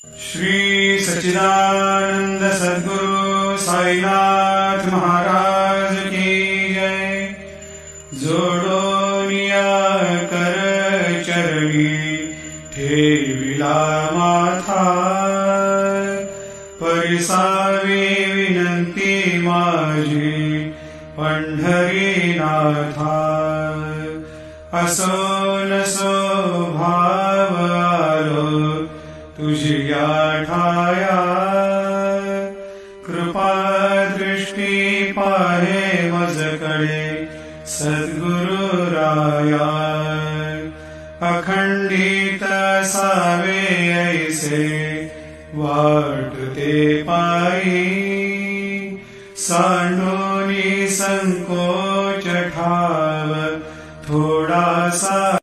श्री सच्चिदानंद सद्गुरु साईनाथ महाराज की जय। जोडोनिया कर चरणी ठेविला माथा, परिसावी विनंती माझी पंढरीनाथा। असो नसो भाव आलो तुझी या ठाया, कृपा दृष्टी पाहे मजकडे सद्गुरु राया। अखंडित सावे ऐसे वाटते पायी, सांडोनी संकोच ठाव थोडासा